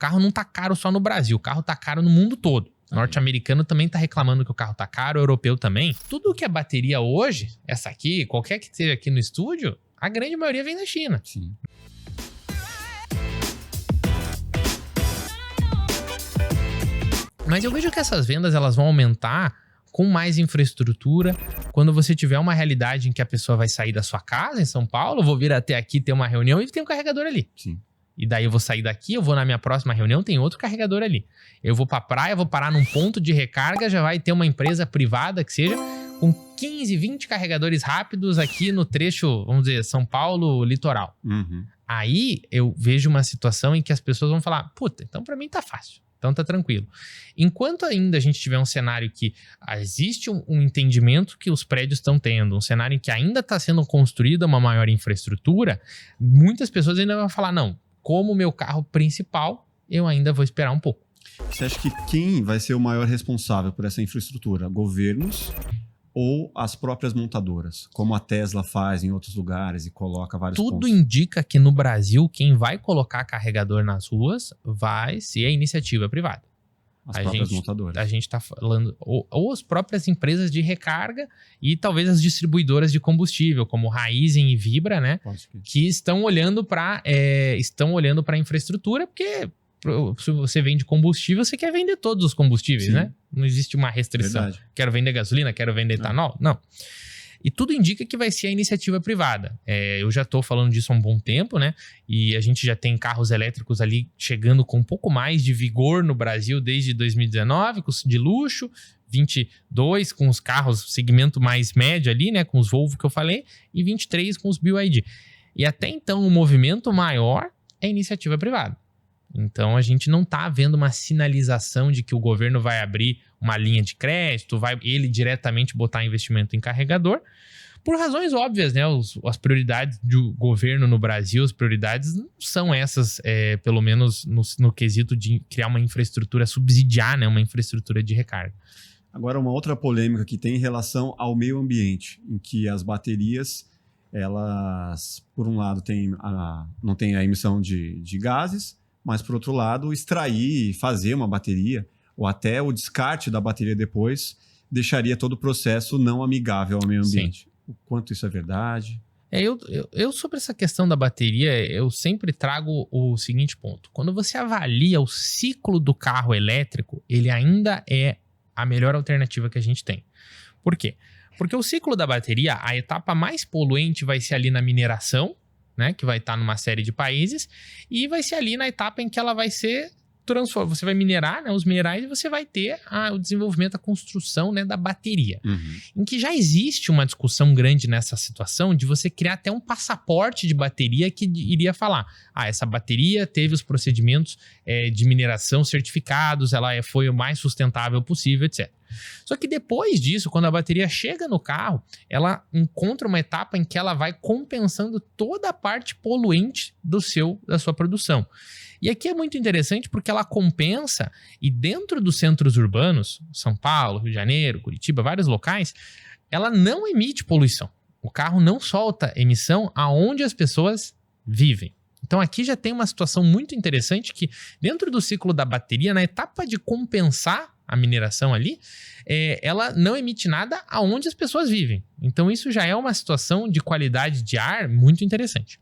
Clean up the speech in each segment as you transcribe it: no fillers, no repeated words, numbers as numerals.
carro não tá caro só no Brasil, o carro tá caro no mundo todo. O norte-americano também tá reclamando que o carro tá caro, o europeu também. Tudo que é bateria hoje, essa aqui, qualquer que esteja aqui no estúdio, a grande maioria vem da China. Sim. Mas eu vejo que essas vendas elas vão aumentar com mais infraestrutura. Quando você tiver uma realidade em que a pessoa vai sair da sua casa em São Paulo, eu vou vir até aqui ter uma reunião e tem um carregador ali. Sim. E daí eu vou sair daqui, eu vou na minha próxima reunião, tem outro carregador ali. Eu vou pra praia, vou parar num ponto de recarga, já vai ter uma empresa privada que seja com 15, 20 carregadores rápidos aqui no trecho, vamos dizer, São Paulo, litoral. Uhum. Aí eu vejo uma situação em que as pessoas vão falar, puta, então pra mim tá fácil. Então tá tranquilo. Enquanto ainda a gente tiver um cenário que existe um entendimento que os prédios estão tendo, um cenário em que ainda está sendo construída uma maior infraestrutura, muitas pessoas ainda vão falar, não, como meu carro principal, eu ainda vou esperar um pouco. Você acha que quem vai ser o maior responsável por essa infraestrutura? Governos ou as próprias montadoras? Como a Tesla faz em outros lugares e coloca vários Tudo pontos? indica que no Brasil, quem vai colocar carregador nas ruas vai ser a iniciativa privada. As próprias montadoras. A gente está falando, ou as próprias empresas de recarga e talvez as distribuidoras de combustível, como Raízen e Vibra, né? Que estão olhando para a infraestrutura, porque se você vende combustível, você quer vender todos os combustíveis, Sim. né? Não existe uma restrição. Verdade. Quero vender gasolina, quero vender etanol. Não. E tudo indica que vai ser a iniciativa privada. Eu já estou falando disso há um bom tempo, né? E a gente já tem carros elétricos ali chegando com um pouco mais de vigor no Brasil desde 2019, com os de luxo, 22 com os carros segmento mais médio ali, né? Com os Volvo que eu falei, e 23 com os BYD. E até então o movimento maior é a iniciativa privada. Então a gente não está vendo uma sinalização de que o governo vai abrir uma linha de crédito, vai ele diretamente botar investimento em carregador, por razões óbvias, né? As prioridades do governo no Brasil, as prioridades não são essas, pelo menos no quesito de criar uma infraestrutura, subsidiar, né? Uma infraestrutura de recarga. Agora, uma outra polêmica que tem em relação ao meio ambiente, em que as baterias, elas, por um lado, não tem a emissão de gases, mas, por outro lado, extrair e fazer uma bateria, ou até o descarte da bateria depois, deixaria todo o processo não amigável ao meio ambiente. Sim. O quanto isso é verdade? Eu sobre essa questão da bateria, eu sempre trago o seguinte ponto. Quando você avalia o ciclo do carro elétrico, ele ainda é a melhor alternativa que a gente tem. Por quê? Porque o ciclo da bateria, a etapa mais poluente vai ser ali na mineração, né, que vai estar numa série de países, e vai ser ali na etapa em que ela vai ser transformada. Você vai minerar, né, os minerais e você vai ter o desenvolvimento, a construção, né, da bateria. Em que já existe uma discussão grande nessa situação de você criar até um passaporte de bateria que iria falar, essa bateria teve os procedimentos de mineração certificados, ela foi o mais sustentável possível, etc. Só que depois disso, quando a bateria chega no carro, ela encontra uma etapa em que ela vai compensando toda a parte poluente da sua produção. E aqui é muito interessante porque ela compensa, e dentro dos centros urbanos, São Paulo, Rio de Janeiro, Curitiba, vários locais, ela não emite poluição. O carro não solta emissão aonde as pessoas vivem. Então aqui já tem uma situação muito interessante que dentro do ciclo da bateria, na etapa de compensar a mineração ali, ela não emite nada aonde as pessoas vivem. Então isso já é uma situação de qualidade de ar muito interessante.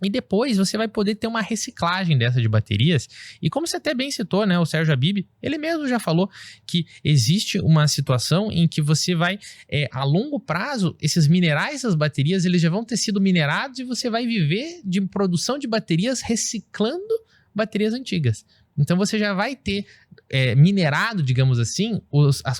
E depois você vai poder ter uma reciclagem dessa de baterias. E como você até bem citou, né, o Sérgio Habib, ele mesmo já falou que existe uma situação em que você vai, a longo prazo, esses minerais das baterias, eles já vão ter sido minerados e você vai viver de produção de baterias reciclando baterias antigas. Então você já vai ter minerado, digamos assim,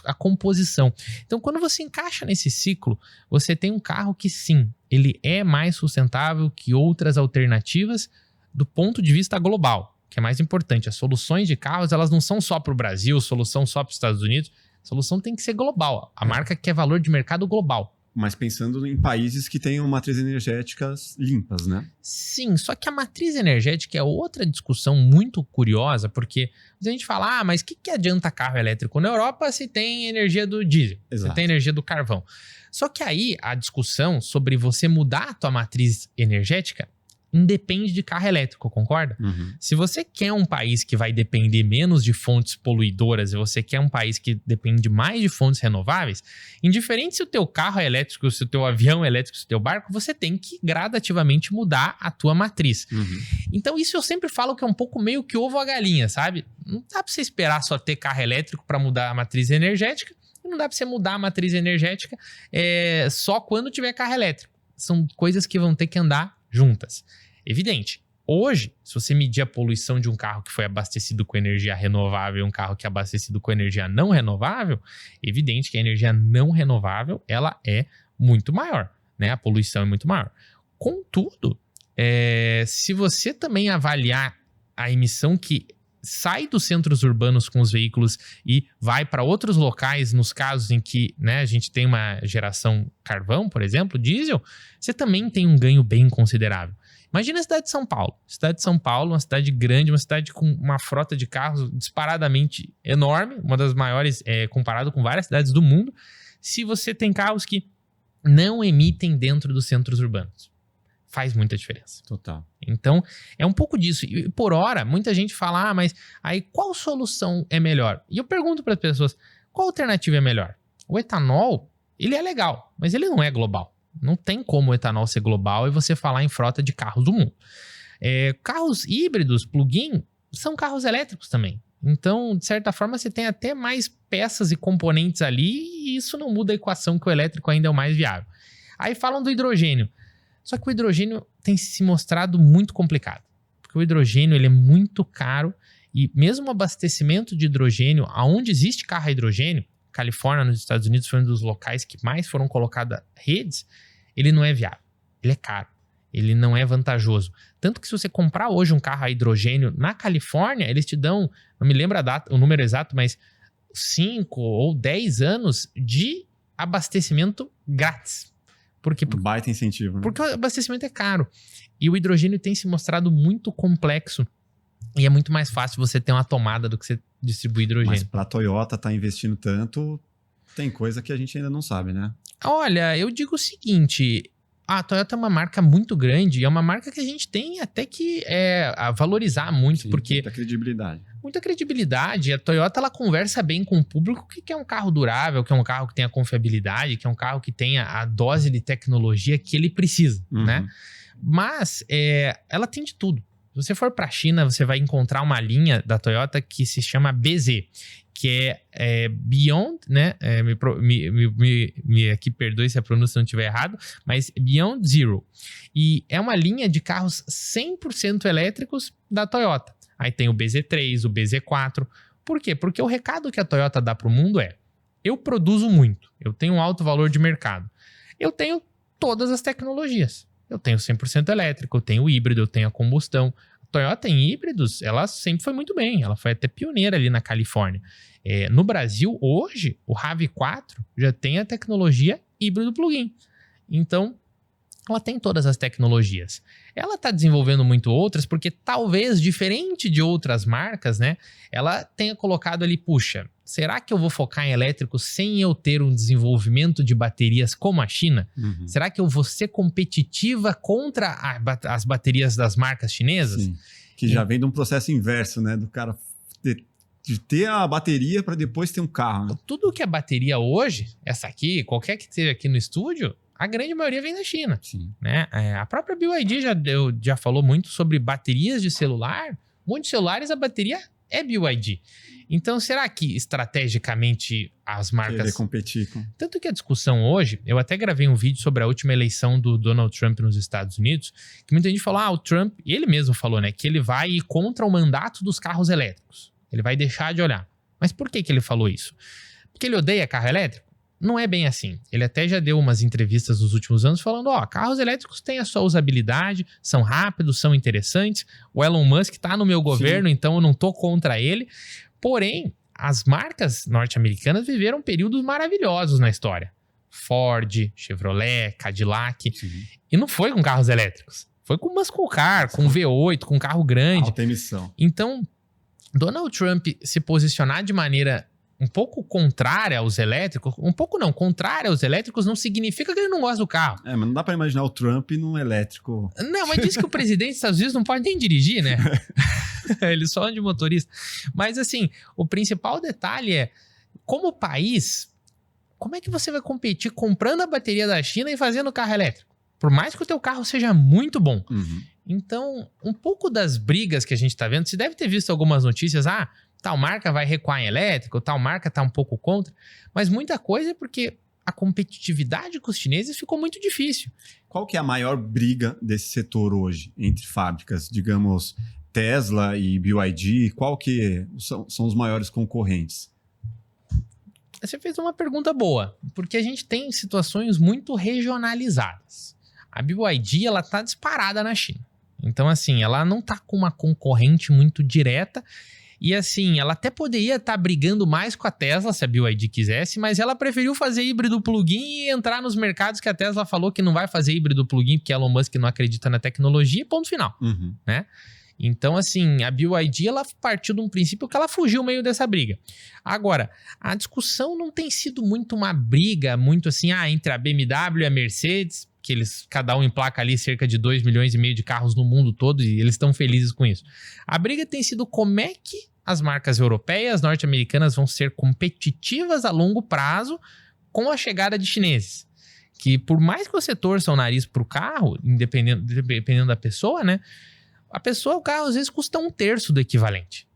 a composição. Então quando você encaixa nesse ciclo, você tem um carro que sim, ele é mais sustentável que outras alternativas do ponto de vista global, que é mais importante. As soluções de carros, elas não são só para o Brasil, solução só para os Estados Unidos, a solução tem que ser global. A marca quer valor de mercado global. Mas pensando em países que tenham matrizes energéticas limpas, né? Sim, só que a matriz energética é outra discussão muito curiosa, porque a gente fala, mas o que adianta carro elétrico na Europa se tem energia do diesel, se tem energia do carvão? Só que aí a discussão sobre você mudar a tua matriz energética independe de carro elétrico, concorda? Se você quer um país que vai depender menos de fontes poluidoras e você quer um país que depende mais de fontes renováveis, indiferente se o teu carro é elétrico, se o teu avião é elétrico, se o teu barco, você tem que gradativamente mudar a tua matriz. Então isso eu sempre falo que é um pouco meio que ovo a galinha, sabe? Não dá pra você esperar só ter carro elétrico para mudar a matriz energética, e não dá pra você mudar a matriz energética só quando tiver carro elétrico. São coisas que vão ter que andar juntas. Evidente, hoje, se você medir a poluição de um carro que foi abastecido com energia renovável e um carro que é abastecido com energia não renovável, evidente que a energia não renovável, ela é muito maior, né? A poluição é muito maior. Contudo, se você também avaliar a emissão que sai dos centros urbanos com os veículos e vai para outros locais, nos casos em que, né, a gente tem uma geração carvão, por exemplo, diesel, você também tem um ganho bem considerável. Imagina a cidade de São Paulo. Cidade de São Paulo, uma cidade grande, uma cidade com uma frota de carros disparadamente enorme, uma das maiores comparado com várias cidades do mundo, se você tem carros que não emitem dentro dos centros urbanos. Faz muita diferença. Total. Então, é um pouco disso. E por hora, muita gente fala, mas aí qual solução é melhor? E eu pergunto para as pessoas, qual alternativa é melhor? O etanol, ele é legal, mas ele não é global. Não tem como o etanol ser global e você falar em frota de carros do mundo. Carros híbridos, plug-in, são carros elétricos também. Então, de certa forma, você tem até mais peças e componentes ali e isso não muda a equação que o elétrico ainda é o mais viável. Aí falam do hidrogênio. Só que o hidrogênio tem se mostrado muito complicado, porque o hidrogênio ele é muito caro e mesmo o abastecimento de hidrogênio, aonde existe carro a hidrogênio, Califórnia, nos Estados Unidos, foi um dos locais que mais foram colocadas redes, ele não é viável, ele é caro, ele não é vantajoso. Tanto que se você comprar hoje um carro a hidrogênio na Califórnia, eles te dão, não me lembro a data, o número exato, mas 5 ou 10 anos de abastecimento grátis. Por quê? Um baita incentivo, né? Porque o abastecimento é caro. E o hidrogênio tem se mostrado muito complexo. E é muito mais fácil você ter uma tomada do que você distribuir hidrogênio. Mas para a Toyota estar investindo tanto, tem coisa que a gente ainda não sabe, né? Olha, eu digo o seguinte... A Toyota é uma marca muito grande e é uma marca que a gente tem até que valorizar muito. Sim, porque muita credibilidade. Muita credibilidade. A Toyota, ela conversa bem com o público que quer um carro durável, que é um carro que tenha confiabilidade, que é um carro que tenha a dose de tecnologia que ele precisa, né? Mas ela tem de tudo. Se você for para a China, você vai encontrar uma linha da Toyota que se chama BZ, que é Beyond, né? Aqui perdoe se a pronúncia não estiver errada, mas Beyond Zero. E é uma linha de carros 100% elétricos da Toyota. Aí tem o BZ3, o BZ4. Por quê? Porque o recado que a Toyota dá para o mundo é: eu produzo muito, eu tenho um alto valor de mercado, eu tenho todas as tecnologias. Eu tenho 100% elétrico, eu tenho híbrido, eu tenho a combustão. A Toyota em híbridos, ela sempre foi muito bem. Ela foi até pioneira ali na Califórnia. No Brasil, hoje, o RAV4 já tem a tecnologia híbrido plug-in. Então, ela tem todas as tecnologias. Ela está desenvolvendo muito outras porque talvez, diferente de outras marcas, né? Ela tenha colocado ali, puxa, será que eu vou focar em elétrico sem eu ter um desenvolvimento de baterias como a China? Será que eu vou ser competitiva contra as baterias das marcas chinesas? Sim, que já vem de um processo inverso, né? Do cara de ter a bateria para depois ter um carro, né? Tudo que é bateria hoje, essa aqui, qualquer que esteja aqui no estúdio, a grande maioria vem da China. Sim. Né? A própria BYD já falou muito sobre baterias de celular. Muitos celulares, a bateria é BYD. Então, será que estrategicamente as marcas... Querer competir com... Tanto que a discussão hoje... Eu até gravei um vídeo sobre a última eleição do Donald Trump nos Estados Unidos, que muita gente falou, o Trump... E ele mesmo falou, né? Que ele vai ir contra o mandato dos carros elétricos. Ele vai deixar de olhar. Mas por que ele falou isso? Porque ele odeia carro elétrico? Não é bem assim. Ele até já deu umas entrevistas nos últimos anos falando, carros elétricos têm a sua usabilidade, são rápidos, são interessantes. O Elon Musk tá no meu governo, então eu não tô contra ele. Porém, as marcas norte-americanas viveram períodos maravilhosos na história. Ford, Chevrolet, Cadillac. Sim. E não foi com carros elétricos. Foi com muscle car, com V8, com carro grande. Alta emissão. Então, Donald Trump se posicionar de maneira um pouco contrária aos elétricos, contrária aos elétricos não significa que ele não gosta do carro. Mas não dá pra imaginar o Trump num elétrico. Não, mas diz que o presidente dos Estados Unidos não pode nem dirigir, né? Ele só anda de motorista. Mas assim, o principal detalhe é, como país, como é que você vai competir comprando a bateria da China e fazendo carro elétrico? Por mais que o teu carro seja muito bom. Uhum. Então, um pouco das brigas que a gente tá vendo, você deve ter visto algumas notícias, tal marca vai recuar em elétrico, tal marca tá um pouco contra, mas muita coisa é porque a competitividade com os chineses ficou muito difícil. Qual que é a maior briga desse setor hoje, entre fábricas, digamos, Tesla e BYD? Qual que são os maiores concorrentes? Você fez uma pergunta boa, porque a gente tem situações muito regionalizadas. A BYD, ela tá disparada na China. Então, assim, ela não tá com uma concorrente muito direta. E, assim, ela até poderia estar brigando mais com a Tesla, se a BYD quisesse, mas ela preferiu fazer híbrido plug-in e entrar nos mercados que a Tesla falou que não vai fazer híbrido plug-in, porque Elon Musk não acredita na tecnologia, ponto final, né? Então, assim, a BYD, ela partiu de um princípio que ela fugiu meio dessa briga. Agora, a discussão não tem sido muito uma briga, muito assim, entre a BMW e a Mercedes, que eles, cada um emplaca ali cerca de 2,5 milhões de carros no mundo todo e eles estão felizes com isso. A briga tem sido como é que as marcas europeias, norte-americanas vão ser competitivas a longo prazo com a chegada de chineses. Que por mais que você torça o nariz pro carro, dependendo da pessoa, né? O carro às vezes custa 1/3 do equivalente.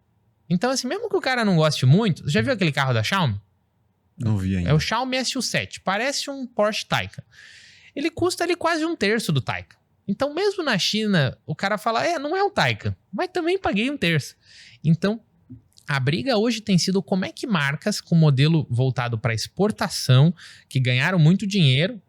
Então, assim, mesmo que o cara não goste muito, já viu aquele carro da Xiaomi? Não vi ainda. É o Xiaomi SU7, parece um Porsche Taycan. Ele custa ali quase 1/3 do Taycan. Então, mesmo na China, o cara fala, não é um Taycan, mas também paguei 1/3. Então, a briga hoje tem sido como é que marcas com modelo voltado para exportação, que ganharam muito dinheiro,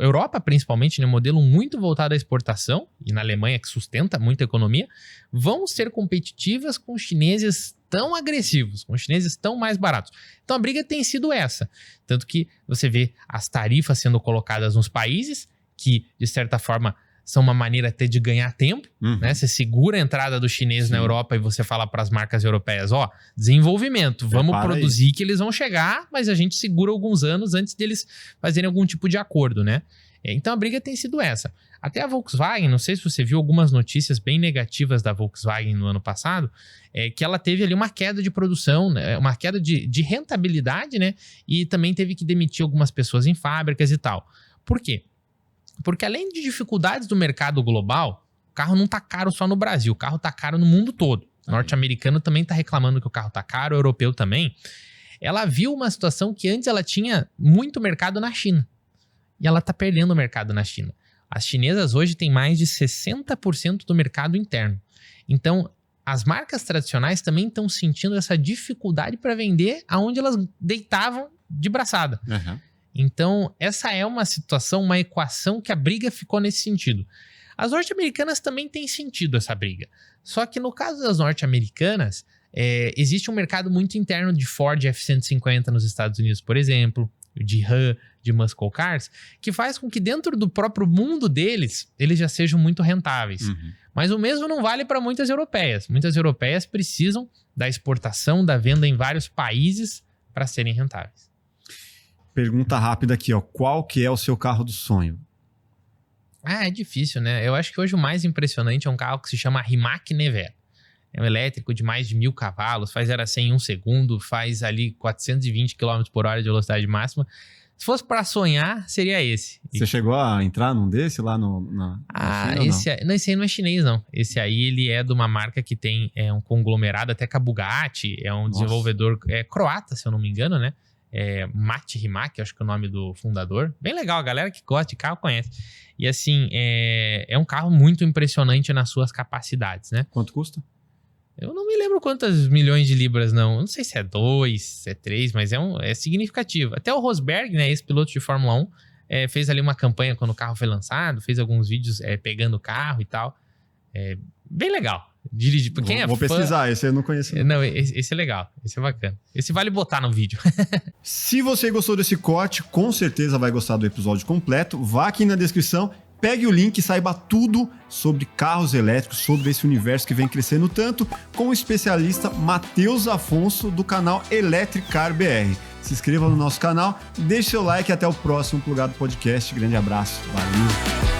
Europa principalmente, né, modelo muito voltado à exportação, e na Alemanha que sustenta muita economia, vão ser competitivas com chineses tão agressivos, com chineses tão mais baratos. Então a briga tem sido essa. Tanto que você vê as tarifas sendo colocadas nos países, que de certa forma são uma maneira até de ganhar tempo, né? Você segura a entrada do chinês na Europa e você fala para as marcas europeias, desenvolvimento, vamos produzir que eles vão chegar, mas a gente segura alguns anos antes deles fazerem algum tipo de acordo, né? Então a briga tem sido essa. Até a Volkswagen, não sei se você viu algumas notícias bem negativas da Volkswagen no ano passado, que ela teve ali uma queda de produção, né? Uma queda de rentabilidade, né? E também teve que demitir algumas pessoas em fábricas e tal. Por quê? Porque além de dificuldades do mercado global, o carro não tá caro só no Brasil, o carro tá caro no mundo todo. O norte-americano também tá reclamando que o carro tá caro, o europeu também. Ela viu uma situação que antes ela tinha muito mercado na China. E ela tá perdendo o mercado na China. As chinesas hoje têm mais de 60% do mercado interno. Então, as marcas tradicionais também estão sentindo essa dificuldade para vender aonde elas deitavam de braçada. Então, essa é uma situação, uma equação que a briga ficou nesse sentido. As norte-americanas também têm sentido essa briga. Só que no caso das norte-americanas, existe um mercado muito interno de Ford F-150 nos Estados Unidos, por exemplo, de Ram, de Muscle Cars, que faz com que dentro do próprio mundo deles, eles já sejam muito rentáveis. Mas o mesmo não vale para muitas europeias. Muitas europeias precisam da exportação, da venda em vários países para serem rentáveis. Pergunta rápida aqui, qual que é o seu carro do sonho? É difícil, né? Eu acho que hoje o mais impressionante é um carro que se chama Rimac Nevera. É um elétrico de mais de 1.000 cavalos, faz 0 a 100 em 1 segundo, faz ali 420 km por hora de velocidade máxima. Se fosse para sonhar, seria esse. Você chegou a entrar num desse lá na China, esse aí não é chinês, não. Esse aí ele é de uma marca que tem um conglomerado até com a Bugatti, é um desenvolvedor croata, se eu não me engano, né? Mate Rimac, acho que é o nome do fundador. Bem legal, a galera que gosta de carro conhece. E assim, é um carro muito impressionante nas suas capacidades, né? Quanto custa? Eu não me lembro quantas milhões de libras, não. Não sei se é 2, se é 3, mas é significativo. Até o Rosberg, né, esse piloto de Fórmula 1, fez ali uma campanha quando o carro foi lançado, fez alguns vídeos pegando o carro e tal. Bem legal. Dirigir. Vou pesquisar, esse eu não conheço. Não, esse é legal, esse é bacana. Esse vale botar no vídeo. Se você gostou desse corte, com certeza vai gostar do episódio completo. Vá aqui na descrição Pegue o link e saiba tudo sobre carros elétricos, sobre esse universo que vem crescendo tanto, com o especialista Matheus Afonso, do canal Electricar BR. Se inscreva no nosso canal, deixe seu like e até o próximo Plugado Podcast. Grande abraço, valeu!